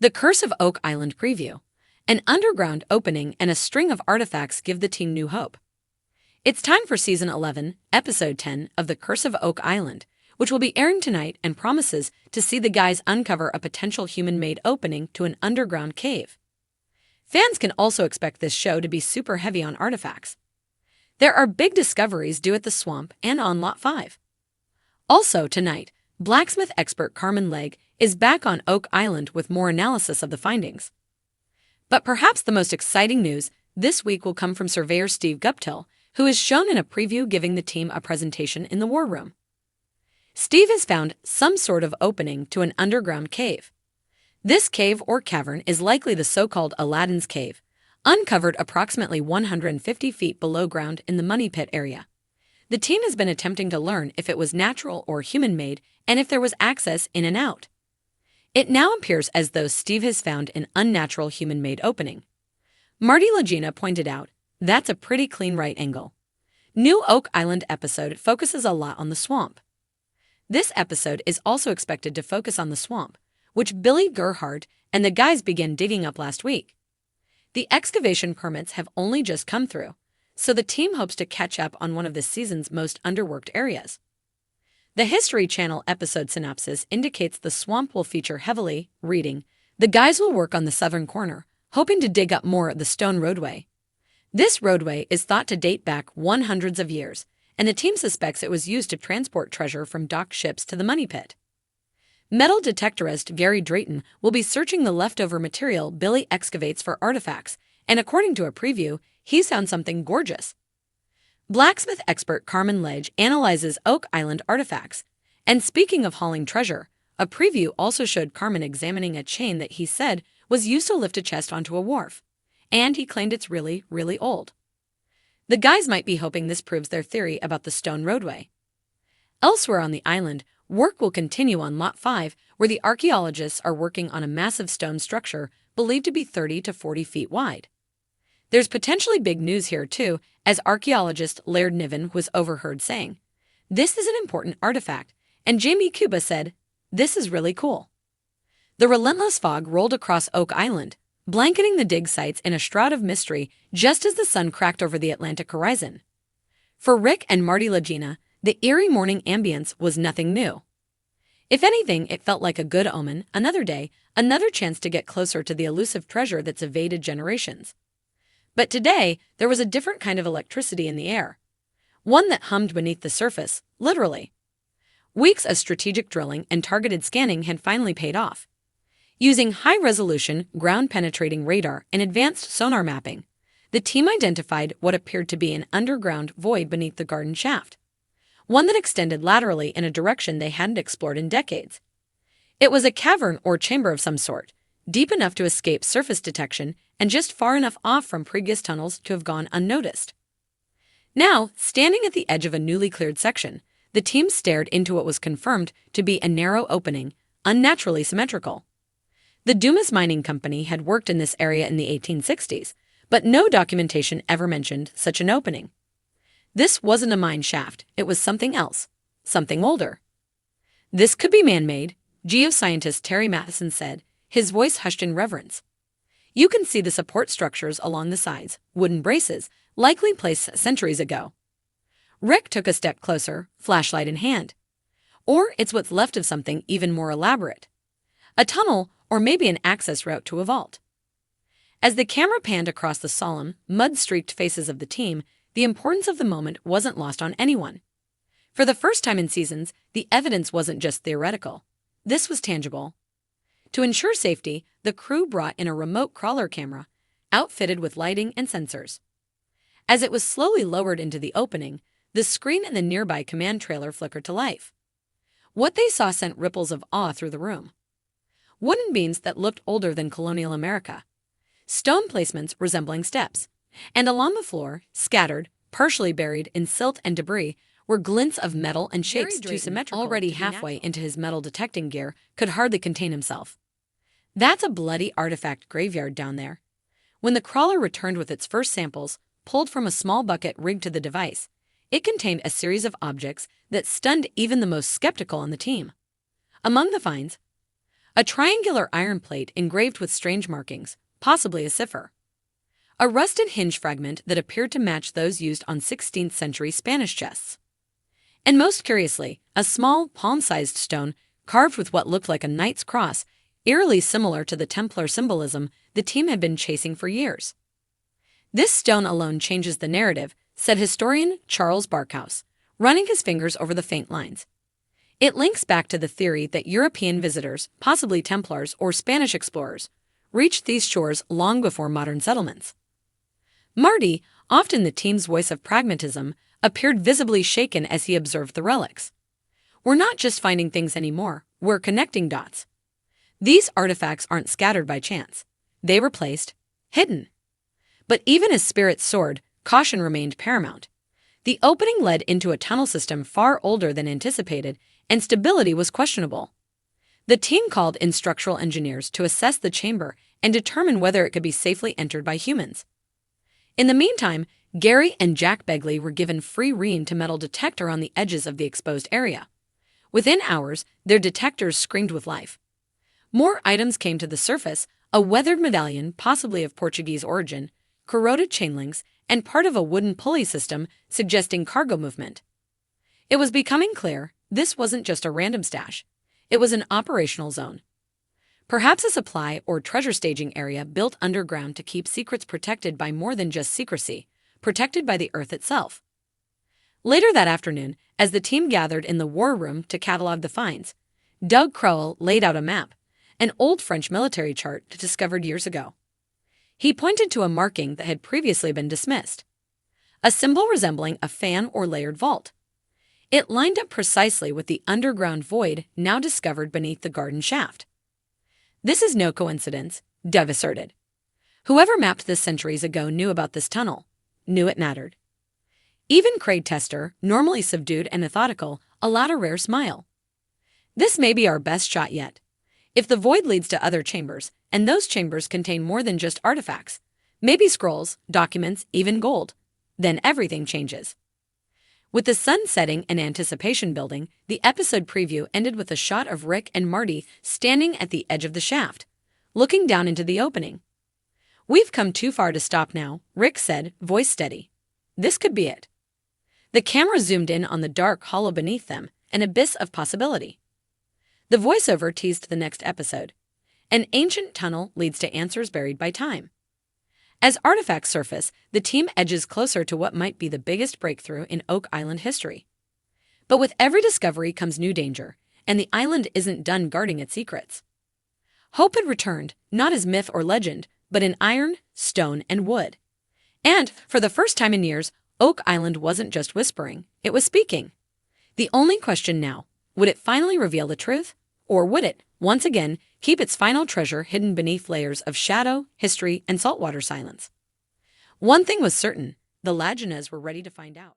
The Curse of Oak Island preview. An underground opening and a string of artifacts give the team new hope. It's time for Season 11, Episode 10 of The Curse of Oak Island, which will be airing tonight and promises to see the guys uncover a potential human-made opening to an underground cave. Fans can also expect this show to be super heavy on artifacts. There are big discoveries due at the swamp and on Lot 5. Also tonight, blacksmith expert Carmen Legg is back on Oak Island with more analysis of the findings. But perhaps the most exciting news this week will come from surveyor Steve Guptill, who is shown in a preview giving the team a presentation in the war room. Steve has found some sort of opening to an underground cave. This cave or cavern is likely the so-called Aladdin's Cave, uncovered approximately 150 feet below ground in the Money Pit area. The team has been attempting to learn if it was natural or human-made and if there was access in and out. It now appears as though Steve has found an unnatural human-made opening. Marty Lagina pointed out, "That's a pretty clean right angle." New Oak Island episode focuses a lot on the swamp. This episode is also expected to focus on the swamp, which Billy Gerhardt and the guys began digging up last week. The excavation permits have only just come through, so the team hopes to catch up on one of this season's most underworked areas. The History Channel episode synopsis indicates the swamp will feature heavily, reading, "The guys will work on the southern corner, hoping to dig up more of the stone roadway." This roadway is thought to date back hundreds of years, and the team suspects it was used to transport treasure from docked ships to the Money Pit. Metal detectorist Gary Drayton will be searching the leftover material Billy excavates for artifacts, and according to a preview, he's found something gorgeous. Blacksmith expert Carmen Legg analyzes Oak Island artifacts. And speaking of hauling treasure, a preview also showed Carmen examining a chain that he said was used to lift a chest onto a wharf. And he claimed it's really, really old. The guys might be hoping this proves their theory about the stone roadway. Elsewhere on the island, work will continue on Lot 5, where the archaeologists are working on a massive stone structure believed to be 30 to 40 feet wide. There's potentially big news here, too, as archaeologist Laird Niven was overheard saying, "This is an important artifact," and Jamie Cuba said, "This is really cool." The relentless fog rolled across Oak Island, blanketing the dig sites in a shroud of mystery just as the sun cracked over the Atlantic horizon. For Rick and Marty Lagina, the eerie morning ambience was nothing new. If anything, it felt like a good omen, another day, another chance to get closer to the elusive treasure that's evaded generations. But today, there was a different kind of electricity in the air. One that hummed beneath the surface, literally. Weeks of strategic drilling and targeted scanning had finally paid off. Using high-resolution, ground-penetrating radar and advanced sonar mapping, the team identified what appeared to be an underground void beneath the garden shaft, one that extended laterally in a direction they hadn't explored in decades. It was a cavern or chamber of some sort, deep enough to escape surface detection and just far enough off from previous tunnels to have gone unnoticed. Now, standing at the edge of a newly cleared section, the team stared into what was confirmed to be a narrow opening, unnaturally symmetrical. The Dumas Mining Company had worked in this area in the 1860s, but no documentation ever mentioned such an opening. This wasn't a mine shaft, it was something else, something older. "This could be man-made," geoscientist Terry Matheson said, his voice hushed in reverence. "You can see the support structures along the sides, wooden braces, likely placed centuries ago." Rick took a step closer, flashlight in hand. Or it's what's left of something even more elaborate. A tunnel, or maybe an access route to a vault. As the camera panned across the solemn, mud-streaked faces of the team, the importance of the moment wasn't lost on anyone. For the first time in seasons, the evidence wasn't just theoretical. This was tangible. To ensure safety, the crew brought in a remote crawler camera, outfitted with lighting and sensors. As it was slowly lowered into the opening, the screen in the nearby command trailer flickered to life. What they saw sent ripples of awe through the room. Wooden beams that looked older than colonial America. Stone placements resembling steps. And along the floor, scattered, partially buried in silt and debris, were glints of metal and shapes too symmetrical. Already halfway into his metal detecting gear, could hardly contain himself. "That's a bloody artifact graveyard down there." When the crawler returned with its first samples, pulled from a small bucket rigged to the device, it contained a series of objects that stunned even the most skeptical on the team. Among the finds, a triangular iron plate engraved with strange markings, possibly a cipher. A rusted hinge fragment that appeared to match those used on 16th century Spanish chests. And most curiously, a small, palm-sized stone carved with what looked like a knight's cross, eerily similar to the Templar symbolism the team had been chasing for years. This stone alone changes the narrative, said historian Charles Barkhouse, running his fingers over the faint lines. It links back to the theory that European visitors, possibly Templars or Spanish explorers, reached these shores long before modern settlements. Marty, often the team's voice of pragmatism, appeared visibly shaken as he observed the relics. We're not just finding things anymore, we're connecting dots. These artifacts aren't scattered by chance. They were placed, hidden. But even as spirits soared, caution remained paramount. The opening led into a tunnel system far older than anticipated, and stability was questionable. The team called in structural engineers to assess the chamber and determine whether it could be safely entered by humans. In the meantime, Gary and Jack Begley were given free rein to metal detector on the edges of the exposed area. Within hours, their detectors screamed with life. More items came to the surface: a weathered medallion, possibly of Portuguese origin, corroded chain links, and part of a wooden pulley system suggesting cargo movement. It was becoming clear this wasn't just a random stash. It was an operational zone. Perhaps a supply or treasure staging area built underground to keep secrets protected by more than just secrecy, protected by the earth itself. Later that afternoon, as the team gathered in the war room to catalog the finds, Doug Crowell laid out a map, an old French military chart discovered years ago. He pointed to a marking that had previously been dismissed, a symbol resembling a fan or layered vault. It lined up precisely with the underground void now discovered beneath the garden shaft. This is no coincidence, Dev asserted. Whoever mapped this centuries ago knew about this tunnel, knew it mattered. Even Craig Tester, normally subdued and methodical, allowed a rare smile. This may be our best shot yet. If the void leads to other chambers, and those chambers contain more than just artifacts, maybe scrolls, documents, even gold, then everything changes. With the sun setting and anticipation building, the episode preview ended with a shot of Rick and Marty standing at the edge of the shaft, looking down into the opening. "We've come too far to stop now," Rick said, voice steady. "This could be it." The camera zoomed in on the dark hollow beneath them, an abyss of possibility. The voiceover teased the next episode. An ancient tunnel leads to answers buried by time. As artifacts surface, the team edges closer to what might be the biggest breakthrough in Oak Island history. But with every discovery comes new danger, and the island isn't done guarding its secrets. Hope had returned, not as myth or legend, but in iron, stone, and wood. And, for the first time in years, Oak Island wasn't just whispering, it was speaking. The only question now, would it finally reveal the truth? Or would it, once again, keep its final treasure hidden beneath layers of shadow, history, and saltwater silence? One thing was certain, the Lajeunesse were ready to find out.